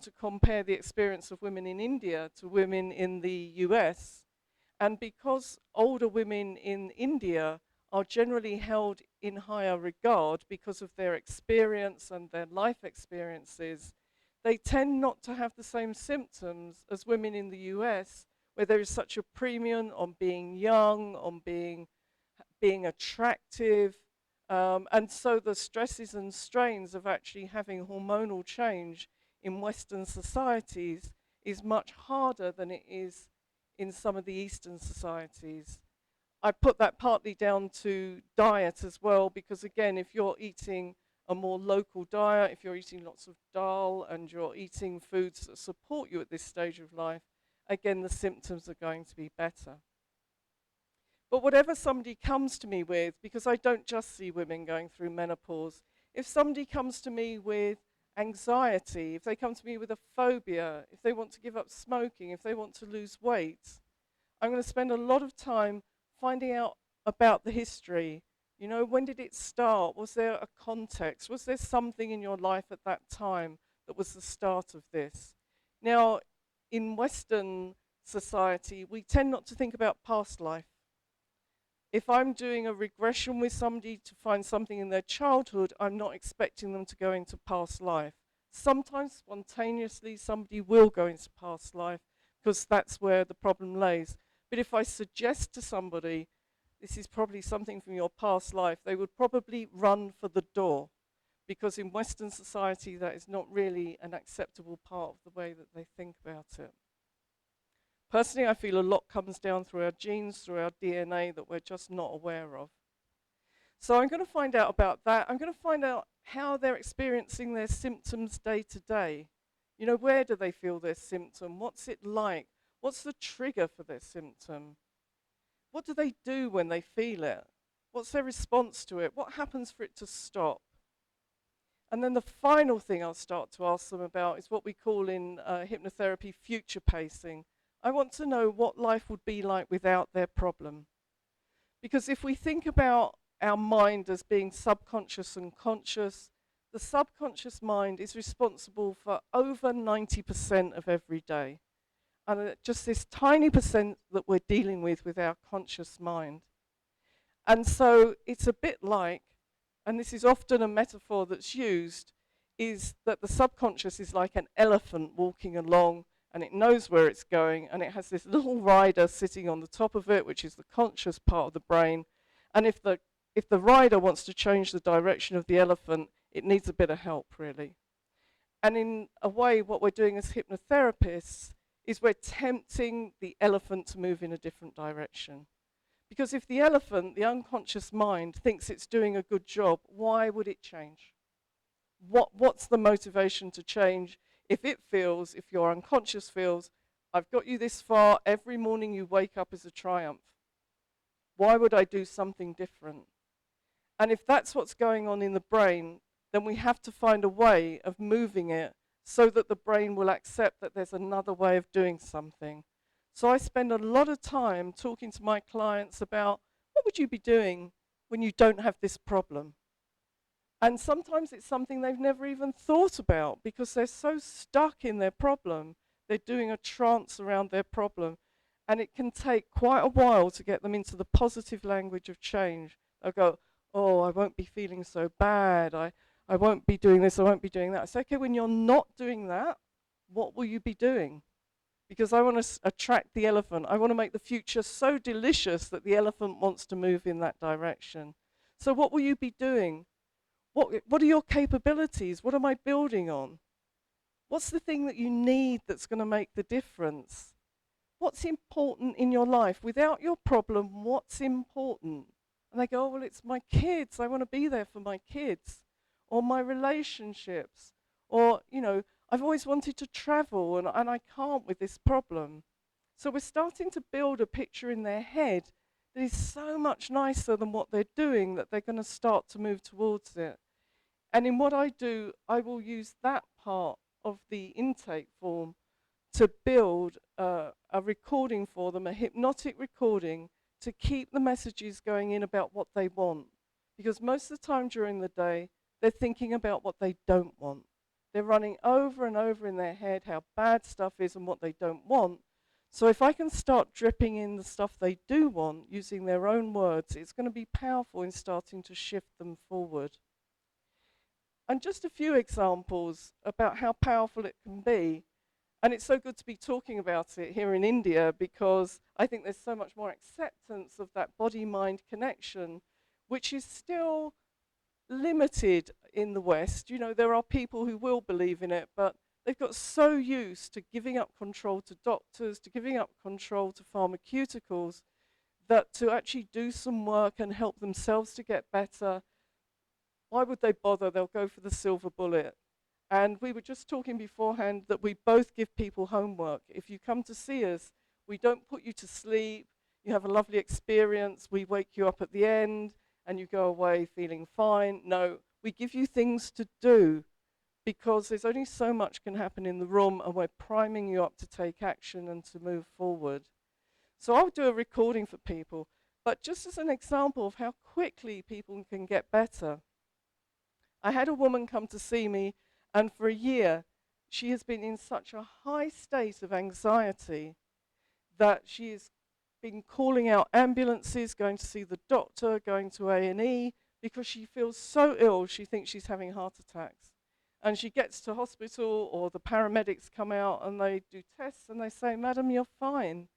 to compare the experience of women in India to women in the US. And because older women in India are generally held in higher regard because of their experience and their life experiences, they tend not to have the same symptoms as women in the US, where there is such a premium on being young, on being attractive. And so the stresses and strains of actually having hormonal change in Western societies is much harder than it is in some of the Eastern societies. I put that partly down to diet as well, because again, if you're eating a more local diet, if you're eating lots of dal and you're eating foods that support you at this stage of life, again, the symptoms are going to be better. But whatever somebody comes to me with, because I don't just see women going through menopause, if somebody comes to me with anxiety, if they come to me with a phobia, if they want to give up smoking, if they want to lose weight, I'm going to spend a lot of time finding out about the history. You know, when did it start? Was there a context? Was there something in your life at that time that was the start of this? Now, in Western society, we tend not to think about past life. If I'm doing a regression with somebody to find something in their childhood, I'm not expecting them to go into past life. Sometimes spontaneously somebody will go into past life because that's where the problem lays. But if I suggest to somebody, this is probably something from your past life, they would probably run for the door, because in Western society that is not really an acceptable part of the way that they think about it. Personally, I feel a lot comes down through our genes, through our DNA, that we're just not aware of. So I'm going to find out about that. I'm going to find out how they're experiencing their symptoms day to day. You know, where do they feel their symptom? What's it like? What's the trigger for their symptom? What do they do when they feel it? What's their response to it? What happens for it to stop? And then the final thing I'll start to ask them about is what we call in hypnotherapy future pacing. I want to know what life would be like without their problem. Because if we think about our mind as being subconscious and conscious, the subconscious mind is responsible for over 90% of every day. And just this tiny percent that we're dealing with our conscious mind. And so it's a bit like, and this is often a metaphor that's used, is that the subconscious is like an elephant walking along, and it knows where it's going, and it has this little rider sitting on the top of it, which is the conscious part of the brain. And if the rider wants to change the direction of the elephant, it needs a bit of help, really. And in a way, what we're doing as hypnotherapists is we're tempting the elephant to move in a different direction. Because if the elephant, the unconscious mind, thinks it's doing a good job, why would it change? What's the motivation to change if it feels, if your unconscious feels, I've got you this far, every morning you wake up is a triumph. Why would I do something different? And if that's what's going on in the brain, then we have to find a way of moving it so that the brain will accept that there's another way of doing something. So I spend a lot of time talking to my clients about what would you be doing when you don't have this problem? And sometimes it's something they've never even thought about because they're so stuck in their problem. They're doing a trance around their problem. And it can take quite a while to get them into the positive language of change. They'll go, oh, I won't be feeling so bad. I won't be doing this, I won't be doing that. I say, okay, when you're not doing that, what will you be doing? Because I want to attract the elephant. I want to make the future so delicious that the elephant wants to move in that direction. So what will you be doing? What are your capabilities? What am I building on? What's the thing that you need that's going to make the difference? What's important in your life? Without your problem, what's important? And they go, oh, well, it's my kids. I want to be there for my kids. Or my relationships. Or, you know, I've always wanted to travel and I can't with this problem. So we're starting to build a picture in their head that is so much nicer than what they're doing that they're going to start to move towards it. And in what I do, I will use that part of the intake form to build a recording for them, a hypnotic recording, to keep the messages going in about what they want. Because most of the time during the day, they're thinking about what they don't want. They're running over and over in their head how bad stuff is and what they don't want. So if I can start dripping in the stuff they do want using their own words, it's going to be powerful in starting to shift them forward. And just a few examples about how powerful it can be. And it's so good to be talking about it here in India because I think there's so much more acceptance of that body-mind connection, which is still limited in the West. You know, there are people who will believe in it, but they've got so used to giving up control to doctors, to giving up control to pharmaceuticals, that to actually do some work and help themselves to get better, why would they bother? They'll go for the silver bullet. And we were just talking beforehand that we both give people homework. If you come to see us, we don't put you to sleep. You have a lovely experience. We wake you up at the end and you go away feeling fine. No, we give you things to do because there's only so much can happen in the room and we're priming you up to take action and to move forward. So I'll do a recording for people, but just as an example of how quickly people can get better. I had a woman come to see me, and for a year, she has been in such a high state of anxiety that she has been calling out ambulances, going to see the doctor, going to A&E, because she feels so ill, she thinks she's having heart attacks. And she gets to hospital, or the paramedics come out and they do tests, and they say, "Madam, you're fine."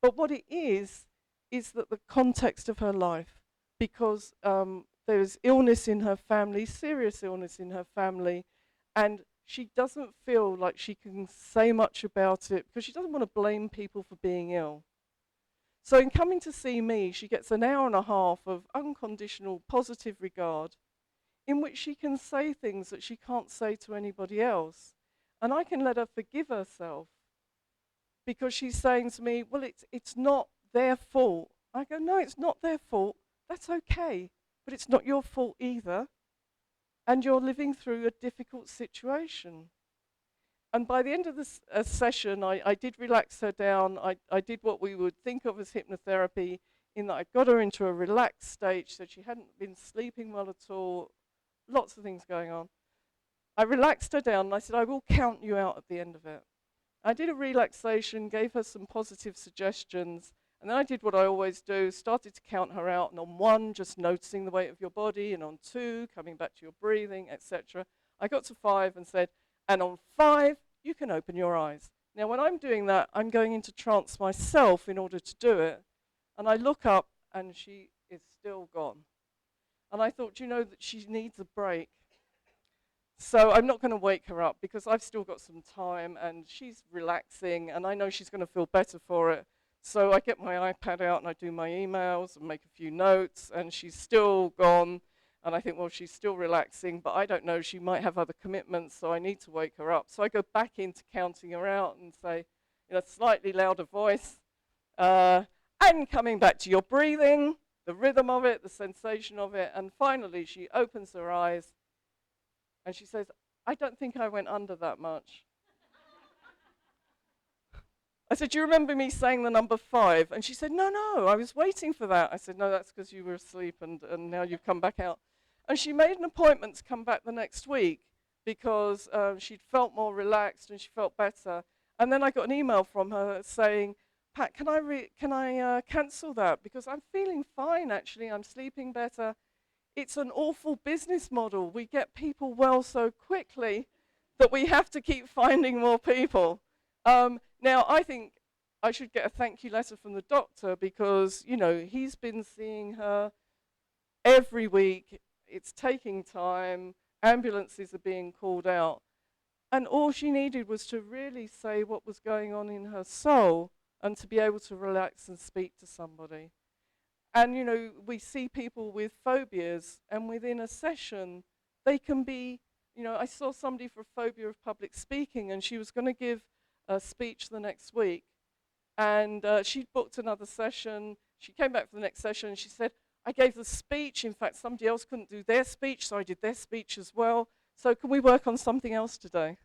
But what it is that the context of her life, because there's illness in her family, serious illness in her family, and she doesn't feel like she can say much about it because she doesn't want to blame people for being ill. So in coming to see me, she gets an hour and a half of unconditional positive regard in which she can say things that she can't say to anybody else. And I can let her forgive herself because she's saying to me, "Well, it's not their fault." I go, "No, it's not their fault. That's okay. But it's not your fault either. And you're living through a difficult situation." And by the end of this session, I did relax her down. I did what we would think of as hypnotherapy, in that I got her into a relaxed state so she hadn't been sleeping well at all, lots of things going on. I relaxed her down and I said, "I will count you out at the end of it." I did a relaxation, gave her some positive suggestions, and then I did what I always do, started to count her out, and on 1, just noticing the weight of your body, and on 2, coming back to your breathing, etc. I got to 5 and said, "And on 5, you can open your eyes." Now, when I'm doing that, I'm going into trance myself in order to do it, and I look up, and she is still gone. And I thought, you know, that she needs a break. So I'm not going to wake her up because I've still got some time and she's relaxing and I know she's going to feel better for it. So I get my iPad out and I do my emails and make a few notes, and she's still gone. And I think, well, she's still relaxing, but I don't know, she might have other commitments, so I need to wake her up. So I go back into counting her out and say, in a slightly louder voice, "And coming back to your breathing, the rhythm of it, the sensation of it." And finally, she opens her eyes and she says, "I don't think I went under that much." I said, "Do you remember me saying the number 5? And she said, "No, no, I was waiting for that." I said, "No, that's because you were asleep and now you've come back out." And she made an appointment to come back the next week because she'd felt more relaxed and she felt better. And then I got an email from her saying, "Pat, can I cancel that? Because I'm feeling fine, actually. I'm sleeping better." It's an awful business model. We get people well so quickly that we have to keep finding more people. Now, I think I should get a thank you letter from the doctor because, you know, he's been seeing her every week. It's taking time. Ambulances are being called out. And all she needed was to really say what was going on in her soul and to be able to relax and speak to somebody. And, you know, we see people with phobias, and within a session, they can be, you know, I saw somebody for a phobia of public speaking, and she was going to give a speech the next week. And she'd booked another session. She came back for the next session, and she said, "I gave the speech. In fact, somebody else couldn't do their speech, so I did their speech as well. So can we work on something else today?"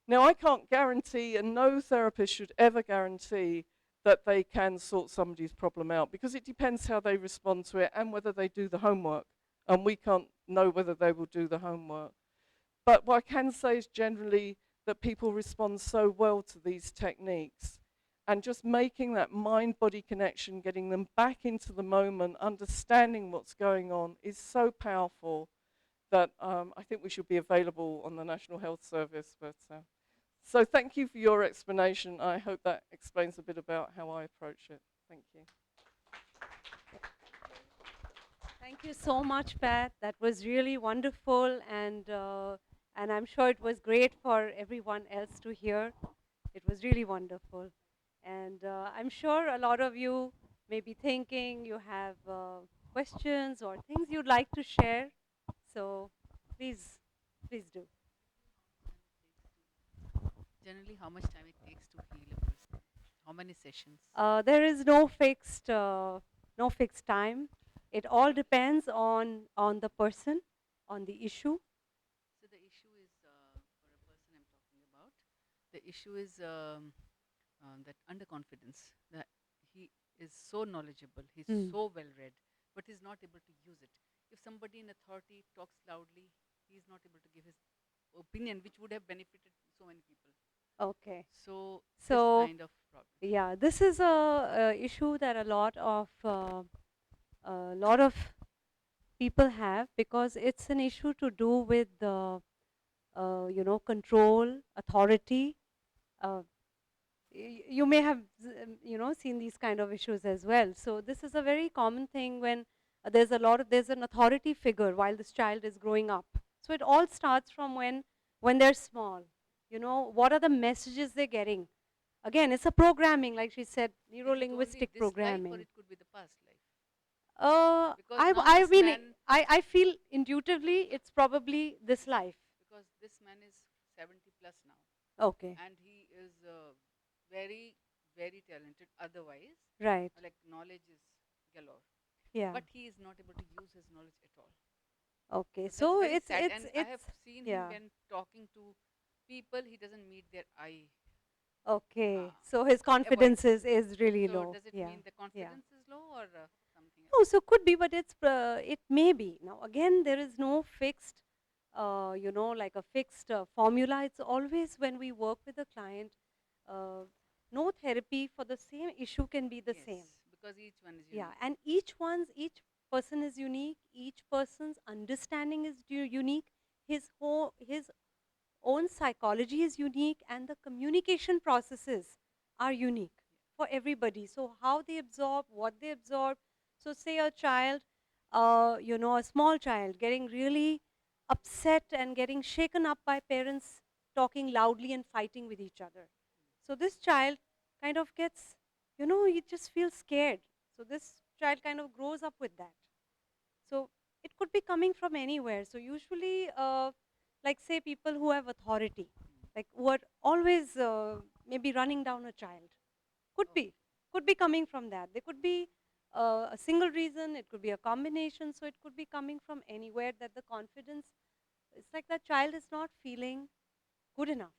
Now, I can't guarantee, and no therapist should ever guarantee, that they can sort somebody's problem out because it depends how they respond to it and whether they do the homework. And we can't know whether they will do the homework. But what I can say is generally that people respond so well to these techniques. And just making that mind body connection, getting them back into the moment, understanding what's going on is so powerful that I think we should be available on the National Health Service. But so thank you for your explanation. I hope that explains a bit about how I approach it. Thank you. Thank you so much, Pat. That was really wonderful, and I'm sure it was great for everyone else to hear. It was really wonderful, and I'm sure a lot of you may be thinking you have questions or things you'd like to share. So, please, please do. Generally, how much time it takes to heal a person? How many sessions? There is no fixed time. It all depends on the person, on the issue. So the issue is for a person I'm talking about. The issue is that underconfidence. That he is so knowledgeable, he's Hmm. so well read, but he's not able to use it. If somebody in authority talks loudly, he's not able to give his opinion, which would have benefited so many people. Okay. So this So, kind of problem. yeah, this is a issue that a lot of people have, because it's an issue to do with the control, authority. Uh, you may have seen these kind of issues as well. So this is a very common thing when there's an authority figure while this child is growing up. So it all starts from when they're small. What are the messages they're getting? Again, it's a programming, like she said, Is it only neuro-linguistic this life or programming. it could be the past life? Because now I this mean, man, I feel intuitively it's probably this life. because this man is 70 plus now, Okay. and he is very, very talented otherwise, Right. like knowledge is galore, Yeah. but he is not able to use his knowledge at all. Okay. So that's So very it's sad, it's and I have it's seen him yeah. when talking to people, he doesn't meet their eye. Okay. uh, So his he avoids. confidence is really So low. does it Yeah. mean the Yeah. confidence is low or something No, else? so could be, but it may be. Now again, there is no fixed, like a fixed formula. It's always when we work with a client, uh, no therapy for the same issue can be the Yes, same. because each one is Yeah, unique. and each person is unique. Each person's understanding is unique. His own psychology is unique, and the communication processes are unique for everybody. So how they absorb, what they absorb. So say a child, a small child getting really upset and getting shaken up by parents talking loudly and fighting with each other. So this child kind of gets, he just feels scared. So this child kind of grows up with that. So it could be coming from anywhere. So usually, like say people who have authority, Mm. like who are always maybe running down a child, could Okay. be, could be coming from that. There could be a single reason. It could be a combination. So it could be coming from anywhere that the confidence. It's like that child is not feeling good enough.